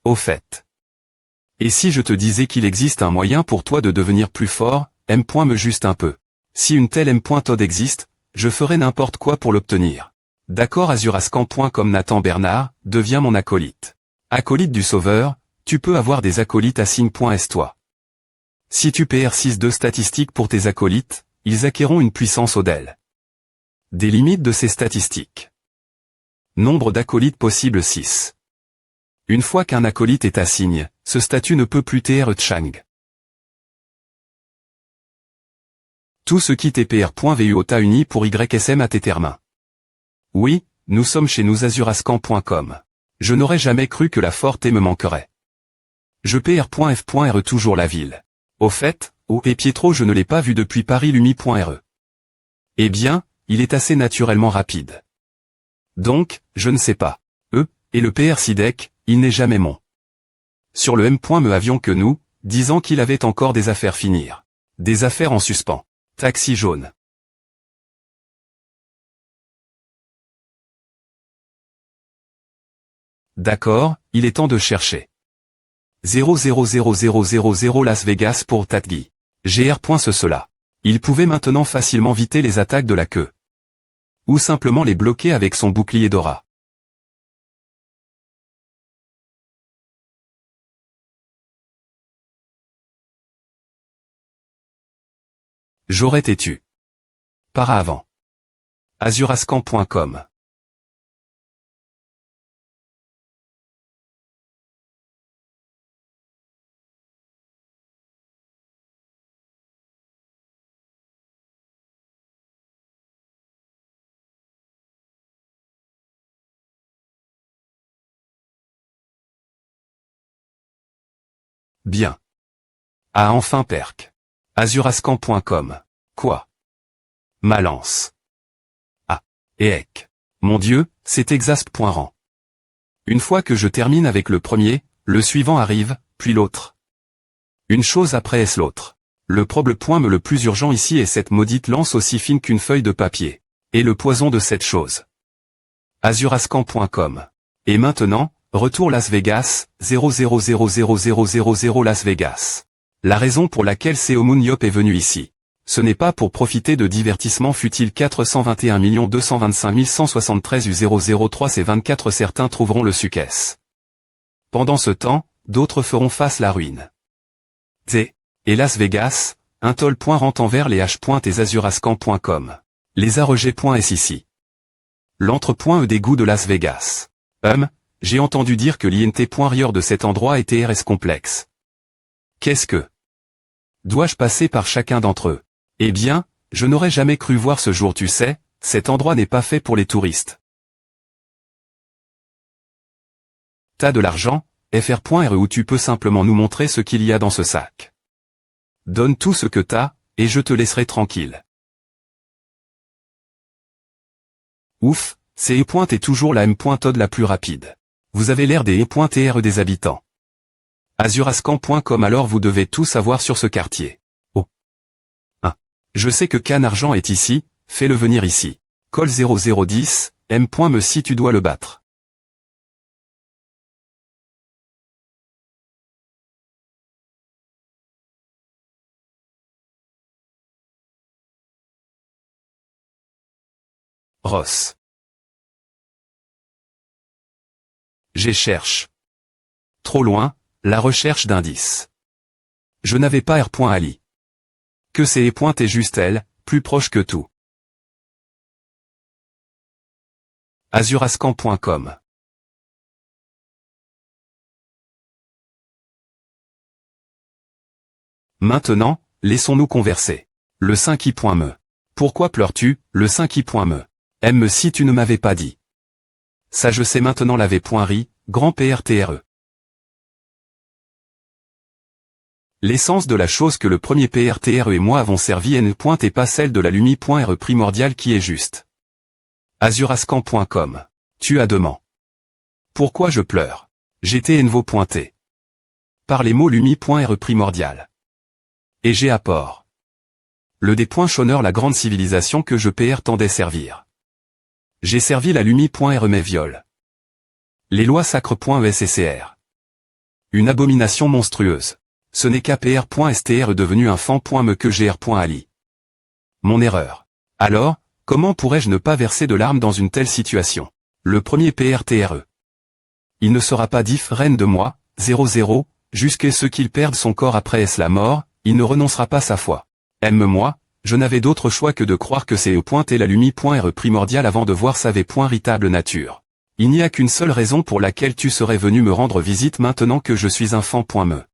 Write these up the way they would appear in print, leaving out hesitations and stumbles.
Au fait. Et si je te disais qu'il existe un moyen pour toi de devenir plus fort, me juste un peu. Si une telle Todd existe, je ferai n'importe quoi pour l'obtenir. D'accord Azurascan.com Nathan Bernard, deviens mon acolyte. Acolyte du Sauveur, tu peux avoir des acolytes à signe.s toi. Si tu PR6 de statistiques pour tes acolytes, ils acquerront une puissance au-del. Des limites de ces statistiques. Nombre d'acolytes possible 6. Une fois qu'un acolyte est à signe, ce statut ne peut plus TR Chang. Tout ce qui TPR.vu OTA uni pour YSM à tes termes. Oui, nous sommes chez nous Azurascan.com. Je n'aurais jamais cru que la forte me manquerait. Je PR.F.re toujours la ville. Au fait, et Pietro je ne l'ai pas vu depuis Paris Lumi.re. Eh bien, il est assez naturellement rapide. Donc, je ne sais pas. Et le PR Sidek, il n'est jamais mon. Sur le me avions que nous, disant qu'il avait encore des affaires finir. Des affaires en suspens. Taxi jaune. D'accord, il est temps de chercher. 0,00000 Las Vegas pour Tadgi. GR. Cela. Il pouvait maintenant facilement viter les attaques de la queue. Ou simplement les bloquer avec son bouclier d'aura. J'aurais têtu. Para avant. Azurascan.com. Bien. Ah enfin perc. Azurascan.com. Quoi? Malance. Ah. Et ec. Mon Dieu, c'est exasp.rang. Une fois que je termine avec le premier, le suivant arrive, puis l'autre. Une chose après est l'autre. Le problème le plus urgent ici est cette maudite lance aussi fine qu'une feuille de papier. Et le poison de cette chose. Azurascan.com. Et maintenant, retour Las Vegas, 0,00000 Las Vegas. La raison pour laquelle Seomun Yop est venu ici. Ce n'est pas pour profiter de divertissements futiles 421 225 173 U003 C24 certains trouveront le succès. Pendant ce temps, d'autres feront face la ruine. Et Las Vegas, un toll. Rent envers les H. et Azurascan.com. Les ARG.s ici. L'entre.e des goûts de Las Vegas. J'ai entendu dire que l'INT.rieur de cet endroit était RS complexe. Qu'est-ce que? Dois-je passer par chacun d'entre eux? Eh bien, je n'aurais jamais cru voir ce jour tu sais, cet endroit n'est pas fait pour les touristes. T'as de l'argent, fr.re où tu peux simplement nous montrer ce qu'il y a dans ce sac. Donne tout ce que t'as, et je te laisserai tranquille. Ouf, c'est E. est toujours la M.Todd la plus rapide. Vous avez l'air des E.TR des habitants. Azurascan.com alors vous devez tout savoir sur ce quartier. Oh. 1. Je sais que Can Argent est ici, fais-le venir ici. Call 0010, me si tu dois le battre. Ross. J'ai cherche. Trop loin, la recherche d'indices. Je n'avais pas R.Ali. Que c'est E. juste elle, plus proche que tout. Azurascan.com. Maintenant, laissons-nous converser. Le 5i.me. Pourquoi pleures-tu, le 5i.me? Aime si tu ne m'avais pas dit. Ça je sais maintenant l'avait.ri, grand PRTRE. L'essence de la chose que le premier PRTRE et moi avons servi N. et pas celle de la Lumi.re primordiale qui est juste. Azurascan.com. Tu as demain. Pourquoi je pleure? J'étais Envo.t. Par les mots Lumi.re primordial. Et j'ai apport. Le D.Choneur la grande civilisation que je PR tendais servir. J'ai servi la Lumi.re mes viols. Les lois sacres.ESCR. Une abomination monstrueuse. Ce n'est qu'APR.STR devenu un fan.me que GR.ali. Mon erreur. Alors, comment pourrais-je ne pas verser de larmes dans une telle situation? Le premier PRTRE. Il ne sera pas différent de moi, 00, jusqu'à ce qu'il perde son corps après la mort, il ne renoncera pas sa foi. Aime-moi, je n'avais d'autre choix que de croire que c'est et la lumi.re primordial avant de voir sa véritable nature. Il n'y a qu'une seule raison pour laquelle tu serais venu me rendre visite maintenant que je suis un fan.me.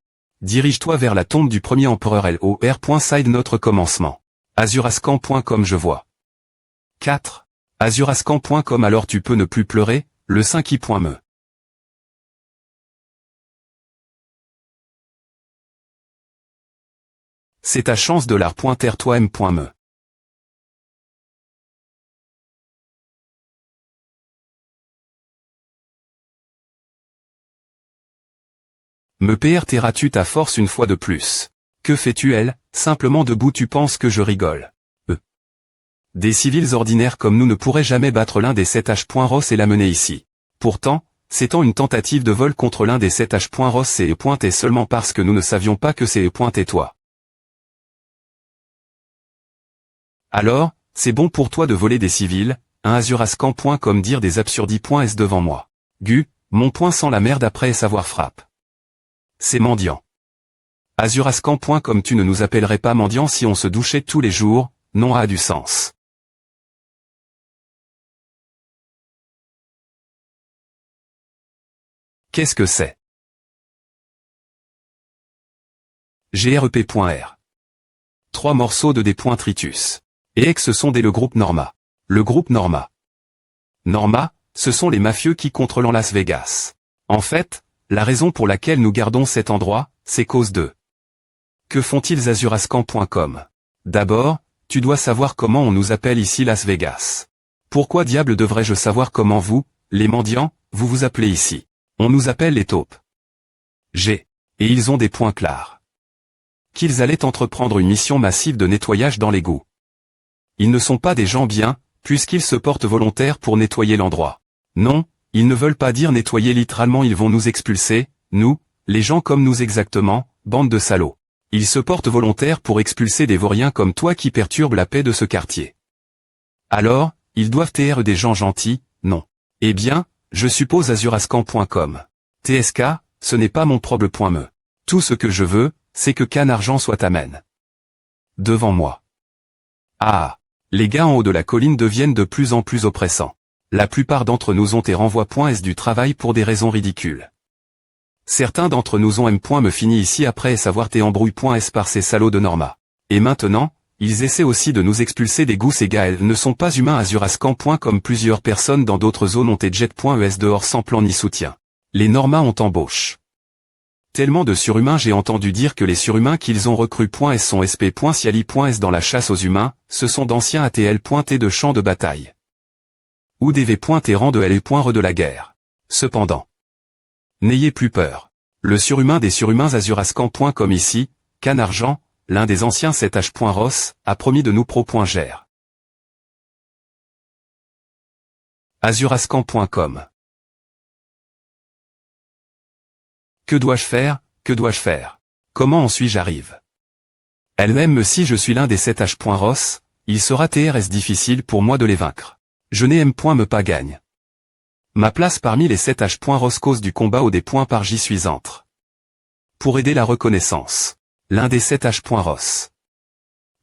Dirige-toi vers la tombe du premier empereur LOR.side notre commencement. Azurascan.com je vois. 4. Azurascan.com alors tu peux ne plus pleurer, le 5i.me. C'est ta chance de l'art. Toi-même.me. Me PRTeras-tu ta force une fois de plus? Que fais-tu elle? Simplement debout tu penses que je rigole. Des civils ordinaires comme nous ne pourraient jamais battre l'un des 7H.Ross et l'amener ici. Pourtant, s'étant une tentative de vol contre l'un des 7H.Ross c'est et seulement parce que nous ne savions pas que c'est et toi. Alors, c'est bon pour toi de voler des civils, un azurascan.com dire des absurdis.s devant moi. Gu, mon point sans la merde après savoir frappe. C'est mendiant. Azurascan.com tu ne nous appellerais pas mendiant si on se douchait tous les jours, non a du sens. Qu'est-ce que c'est? GREP.R. 3 morceaux de D.Tritus. Et ex sont le groupe Norma. Le groupe Norma. Norma, ce sont les mafieux qui contrôlent Las Vegas. En fait, la raison pour laquelle nous gardons cet endroit, c'est cause d'eux. Que font-ils azurascan.com? D'abord, tu dois savoir comment on nous appelle ici Las Vegas. Pourquoi diable devrais-je savoir comment vous, les mendiants, vous vous appelez ici? On nous appelle les taupes. Et ils ont des points clairs. Qu'ils allaient entreprendre une mission massive de nettoyage dans l'égout. Ils ne sont pas des gens bien, puisqu'ils se portent volontaires pour nettoyer l'endroit. Non, ils ne veulent pas dire nettoyer littéralement, ils vont nous expulser, nous, les gens comme nous exactement, bande de salauds. Ils se portent volontaires pour expulser des vauriens comme toi qui perturbent la paix de ce quartier. Alors, ils doivent être des gens gentils, non. Eh bien, je suppose azurascan.com. TSK, ce n'est pas mon problème.me. Tout ce que je veux, c'est que Canargent soit amène. Devant moi. Ah. Les gars en haut de la colline deviennent de plus en plus oppressants. La plupart d'entre nous ont et renvoient.s du travail pour des raisons ridicules. Certains d'entre nous ont me fini ici après savoir embrouille.s par ces salauds de Norma. Et maintenant, ils essaient aussi de nous expulser des gousses et gars elles ne sont pas humains azurascan.com plusieurs personnes dans d'autres zones ont et jet.es dehors sans plan ni soutien. Les Norma ont embauche. Tellement de surhumains j'ai entendu dire que les surhumains qu'ils ont recrues.s sont sp.ciali.s dans la chasse aux humains, ce sont d'anciens ATL.t de champs de bataille. Ou des V.t rang de L.re de la guerre. Cependant. N'ayez plus peur. Le surhumain des surhumains azurascan.com ici, Canargent, l'un des anciens 7H.Ross, a promis de nous pro.ger. Azurascan.com. Que dois-je faire? Que dois-je faire? Comment en suis-je arrive? Elle-même si je suis l'un des 7H.Ross, il sera TRS difficile pour moi de les vaincre. Je n'ai me pas gagne. Ma place parmi les 7H.Ross cause du combat au des points par j'y suis entre. Pour aider la reconnaissance. L'un des 7H.Ross.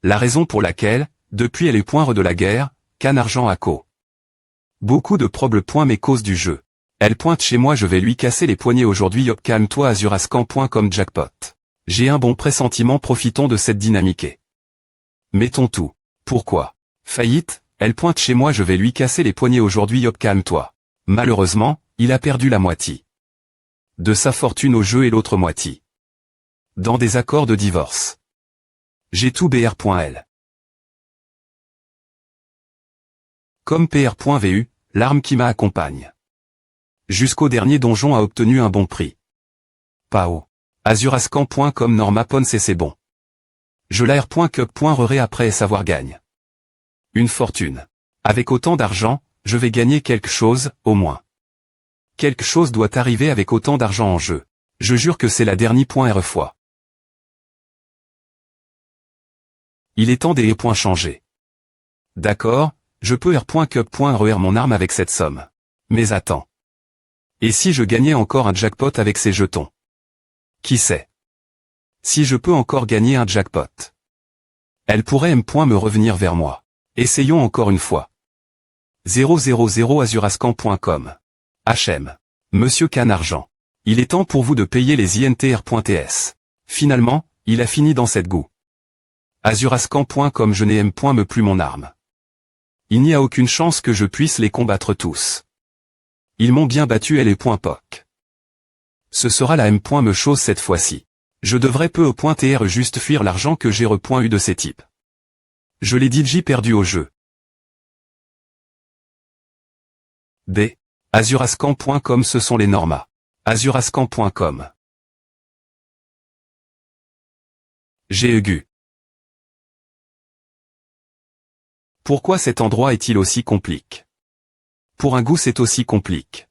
La raison pour laquelle, depuis les points de la guerre, Canargent a co. Beaucoup de problèmes mais cause du jeu. Elle pointe chez moi je vais lui casser les poignets aujourd'hui yop calme-toi azurascan.com jackpot. J'ai un bon pressentiment profitons de cette dynamique. Mettons tout. Pourquoi? Faillite, elle pointe chez moi je vais lui casser les poignets aujourd'hui yop calme-toi. Malheureusement, il a perdu la moitié de sa fortune au jeu et l'autre moitié dans des accords de divorce. J'ai tout br.l. Comme pr.vu, l'arme qui m'accompagne. Jusqu'au dernier donjon a obtenu un bon prix. Pao. Azurascan.com Normapon c'est bon. Je l'AR.cup.re après savoir gagne. Une fortune. Avec autant d'argent, je vais gagner quelque chose, au moins. Quelque chose doit arriver avec autant d'argent en jeu. Je jure que c'est la dernière fois. Il est temps des points changés. D'accord, je peux R.Cup.RER mon arme avec cette somme. Mais attends. Et si je gagnais encore un jackpot avec ces jetons? Qui sait? Si je peux encore gagner un jackpot. Elle pourrait me revenir vers moi. Essayons encore une fois. 000 azurascan.com. HM. Monsieur Canargent. Il est temps pour vous de payer les INTR.TS. Finalement, il a fini dans cette goût. Azurascan.com. Je n'aime me plus mon arme. Il n'y a aucune chance que je puisse les combattre tous. Ils m'ont bien battu et les POC. Ce sera la me chose cette fois-ci. Je devrais peu au .tr juste fuir l'argent que j'ai eu de ces types. Je l'ai dit, j'ai perdu au jeu. D. Azurascan.com. Ce sont les normas. Azurascan.com. J'ai eu. Pourquoi cet endroit est-il aussi compliqué? Pour un goût c'est aussi compliqué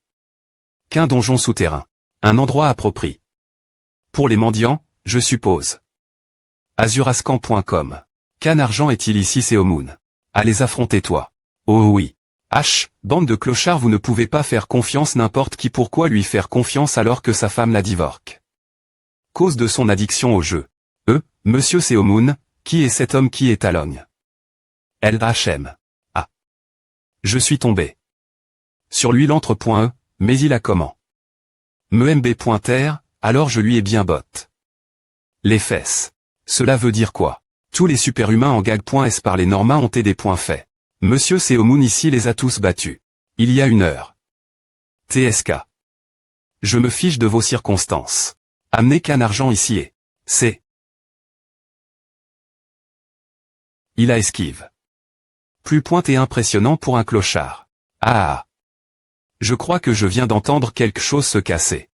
qu'un donjon souterrain. Un endroit approprié. Pour les mendiants, je suppose. Azurascan.com. Canargent est-il ici? C'est Omoon. Allez affronter toi. Oh oui. H, bande de clochards, vous ne pouvez pas faire confiance n'importe qui. Pourquoi lui faire confiance alors que sa femme la divorce? Cause de son addiction au jeu. Monsieur c'est Omoon, qui est cet homme qui est à Logne? LHM. Ah. Je suis tombé. Sur lui l'entre.e, mais il a comment? MB.ter, alors je lui ai bien botte. Les fesses. Cela veut dire quoi? Tous les superhumains en gag.s par les normas ont été des points faits. Monsieur Seomoon ici les a tous battus. Il y a 1 heure. TSK. Je me fiche de vos circonstances. Amenez Canargent ici et... c'est... Il a esquive. Plus pointé impressionnant pour un clochard. Ah. Je crois que je viens d'entendre quelque chose se casser.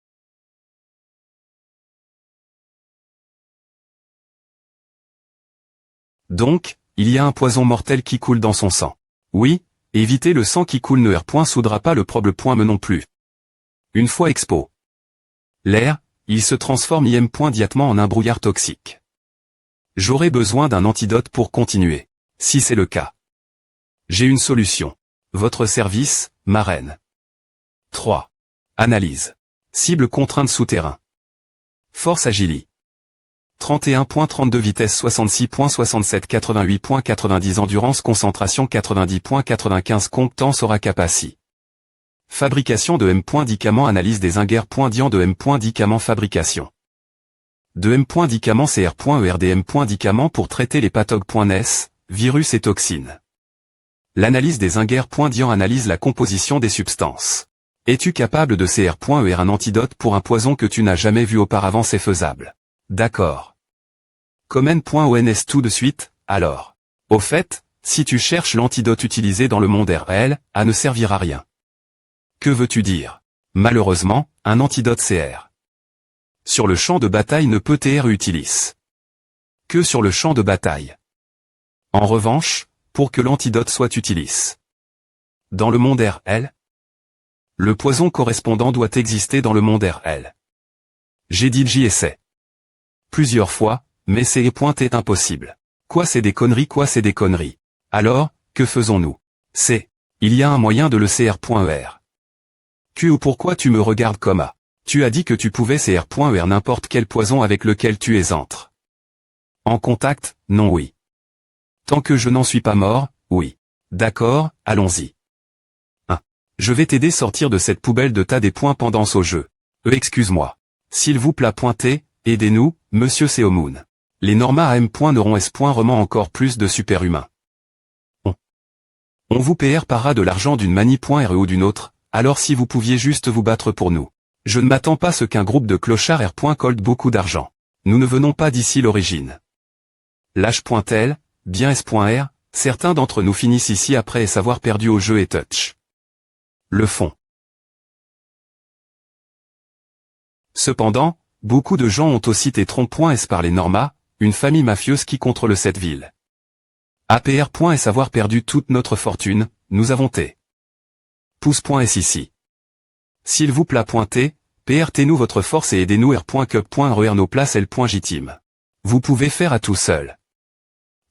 Donc, il y a un poison mortel qui coule dans son sang. Oui, éviter le sang qui coule ne soudra pas le problème non plus. Une fois expo. L'air, il se transforme immédiatement en un brouillard toxique. J'aurai besoin d'un antidote pour continuer. Si c'est le cas. J'ai une solution. Votre service, ma reine. 3. Analyse. Cible contrainte souterrain. Force agili. 31.32 vitesse 66.67 88.90 endurance concentration 90.95 compétence aura capacité. Fabrication de médicaments analyse des ingers.dian de médicaments fabrication. De médicaments CR.ERD médicaments pour traiter les pathogènes, virus et toxines. L'analyse des ingers.dian analyse la composition des substances. Es-tu capable de CR.ER un antidote pour un poison que tu n'as jamais vu auparavant? C'est faisable. D'accord. Comment.ons tout de suite, alors. Au fait, si tu cherches l'antidote utilisé dans le monde RL, à ne servir à rien. Que veux-tu dire? Malheureusement, un antidote CR. Sur le champ de bataille ne peut TR utilise. Que sur le champ de bataille. En revanche, pour que l'antidote soit utilise. Dans le monde RL, le poison correspondant doit exister dans le monde RL. J'ai dit j'y essaie. Plusieurs fois, mais c'est pointé impossible. Quoi c'est des conneries. Alors, que faisons-nous? Il y a un moyen de le CR.ER. Que ou pourquoi tu me regardes comme à? Tu as dit que tu pouvais CR.ER n'importe quel poison avec lequel tu es entre. En contact, non oui. Tant que je n'en suis pas mort, oui. D'accord, allons-y. 1. Je vais t'aider sortir de cette poubelle de tas des points pendant ce jeu. Excuse-moi. S'il vous plaît pointez, aidez-nous, monsieur Seomoon. Les normas AM. N'auront S. Roman encore plus de superhumains. On vous paiera de l'argent d'une manie.re ou d'une autre, alors si vous pouviez juste vous battre pour nous. Je ne m'attends pas à ce qu'un groupe de clochards R. Colte beaucoup d'argent. Nous ne venons pas d'ici l'origine. Lâche.tel, bien S.R, certains d'entre nous finissent ici après avoir perdu au jeu et touch. Le fond. Cependant, beaucoup de gens ont aussi été trompés par les normas, une famille mafieuse qui contrôle cette ville. APR.S avoir perdu toute notre fortune, nous avons T. Pouce.S ici. S'il vous plaît pointez, PRT-nous votre force et aidez-nous r.cup.reur nos places l.jteam. Vous pouvez faire à tout seul.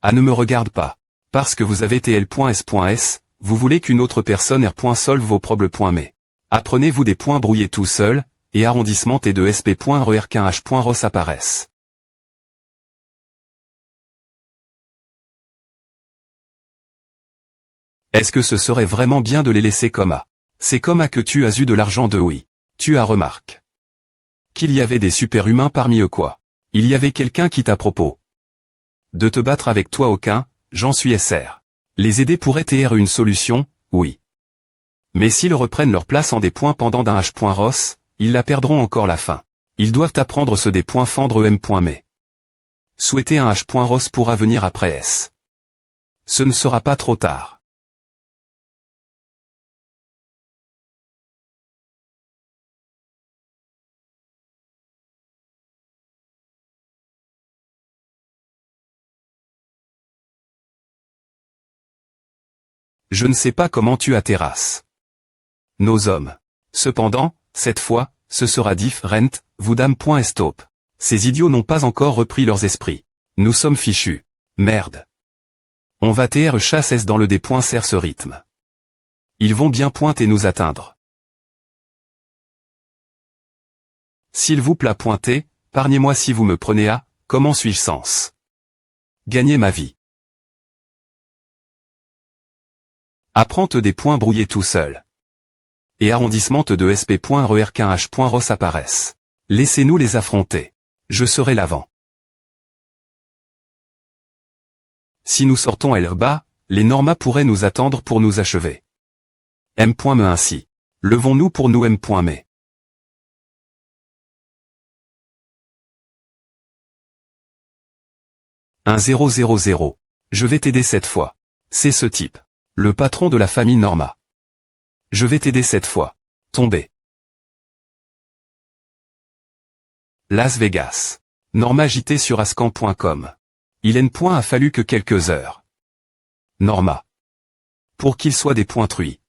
Ah ne me regarde pas. Parce que vous avez tl.s.s, vous voulez qu'une autre personne r.solve vos problèmes. Mais apprenez-vous des points brouillés tout seul, et arrondissement t de sp.reur.h.ros apparaissent. Est-ce que ce serait vraiment bien de les laisser comme A? C'est comme A que tu as eu de l'argent de oui. Tu as remarqué qu'il y avait des super-humains parmi eux quoi. Il y avait quelqu'un qui t'a propos de te battre avec toi aucun, j'en suis SR. Les aider pourrait être une solution, oui. Mais s'ils reprennent leur place en des points pendant d'un h.ros, ils la perdront encore la fin. Ils doivent apprendre ce des points fendre em.mais. Souhaiter un h.ros pourra venir après S. Ce ne sera pas trop tard. Je ne sais pas comment tu as terrasse. Nos hommes. Cependant, cette fois, ce sera different, vous dame.stop. Ces idiots n'ont pas encore repris leurs esprits. Nous sommes fichus. Merde. On va tr chasse S dans le d.ser ce rythme. Ils vont bien pointer nous atteindre. S'il vous plaît pointez, pargnez-moi si vous me prenez à, comment suis-je sens gagner ma vie. Apprends-te des points brouillés tout seul. Et arrondissement de sp.reur.h.ros apparaissent. Laissez-nous les affronter. Je serai l'avant. Si nous sortons L bas, les Normas pourraient nous attendre pour nous achever. M.me ainsi. Levons-nous pour nous M.mais. Un 000. Je vais t'aider cette fois. C'est ce type. Le patron de la famille Norma. Je vais t'aider cette fois. Tomber. Las Vegas. Norma JT sur ascan.com. Il a fallu que quelques heures. Norma. Pour qu'il soit des pointruits.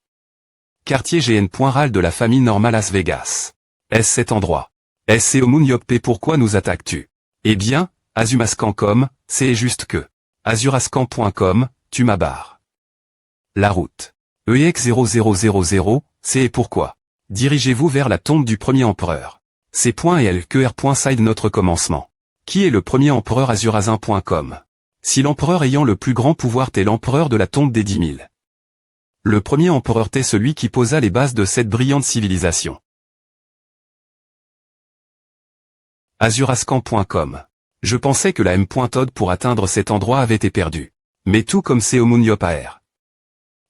Quartier GN. de la famille Norma Las Vegas. Est-ce cet endroit? Est-ce au Moonyopé pourquoi nous attaques-tu? Eh bien, azumascan.com, c'est juste que. azurascan.com, tu m'abarres. La route. EX 0000, c'est pourquoi. Dirigez-vous vers la tombe du premier empereur. C'est .elqr.side notre commencement. Qui est le premier empereur azurazin.com? Si l'empereur ayant le plus grand pouvoir est l'empereur de la tombe des 10 000. Le premier empereur est celui qui posa les bases de cette brillante civilisation. azurascan.com. Je pensais que la M.Todd pour atteindre cet endroit avait été perdue. Mais tout comme c'est au Moonyop AR.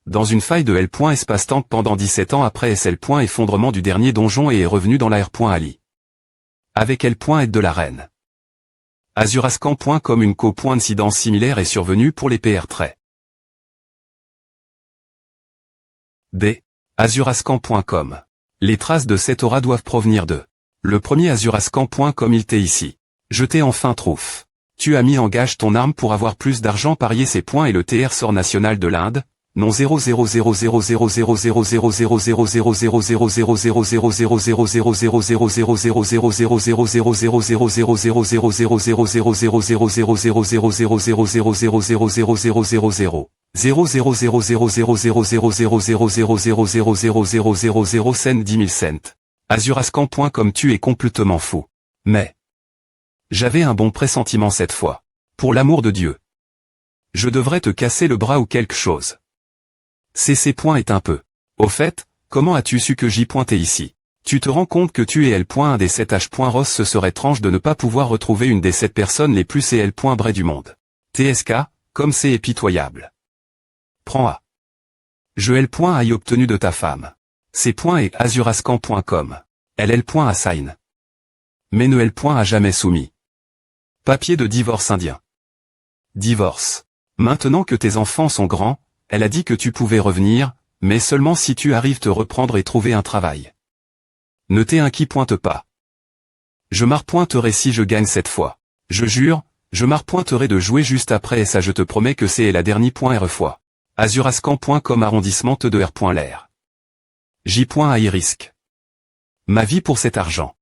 Dans une faille de L. espace-temps pendant 17 ans après SL. Effondrement du dernier donjon et est revenu dans la R. Ali. Avec L. Aide de la reine. Azurascan.com une co-incidence similaire est survenue pour les PR traits. D. Azurascan.com. Les traces de cette aura doivent provenir de. Le premier Azurascan.com il t'est ici. Je t'ai enfin trouf. Tu as mis en gage ton arme pour avoir plus d'argent parier ses points et le TR sort national de l'Inde. Non 0,00000000000000000000000000000000000000000000000000000000000000000000000000000000000000000000000000000000000000000000000000000000000000000000000000000000000000000000000000000000000000000000000000000000000000000000000000000000000000000000000000000000000000000000000000000000000000000000000000000000000000000000000000000000000000000000000000000000000000000000000000000000000000000000000000000000000000000000000000000000000000000000000000000000000000000000000000000000000000000000000000000000000000000000000000000000000000000000000000000 J'avais un bon pressentiment cette fois. Pour l'amour de Dieu. Je devrais te casser le bras ou quelque chose. Ces points est un peu. Au fait, comment as-tu su que j'y pointais ici? Tu te rends compte que tu es L.1 des 7H.Ros ce serait étrange de ne pas pouvoir retrouver une des 7 personnes les plus CL.Bray du monde. TSK, comme c'est épitoyable. Prends A. Je L.A obtenu de ta femme. Ces points est azurascan.com. Elle L.assign. Mais ne L.a jamais soumis. Papier de divorce indien. Divorce. Maintenant que tes enfants sont grands, elle a dit que tu pouvais revenir, mais seulement si tu arrives te reprendre et trouver un travail. Ne t'inquiète pointe pas. Je m'arpointerai si je gagne cette fois. Je jure, je m'arpointerai de jouer juste après et ça je te promets que c'est la dernière .r fois. azurascan.com arrondissement de r.l'air. J.a risque. Ma vie pour cet argent.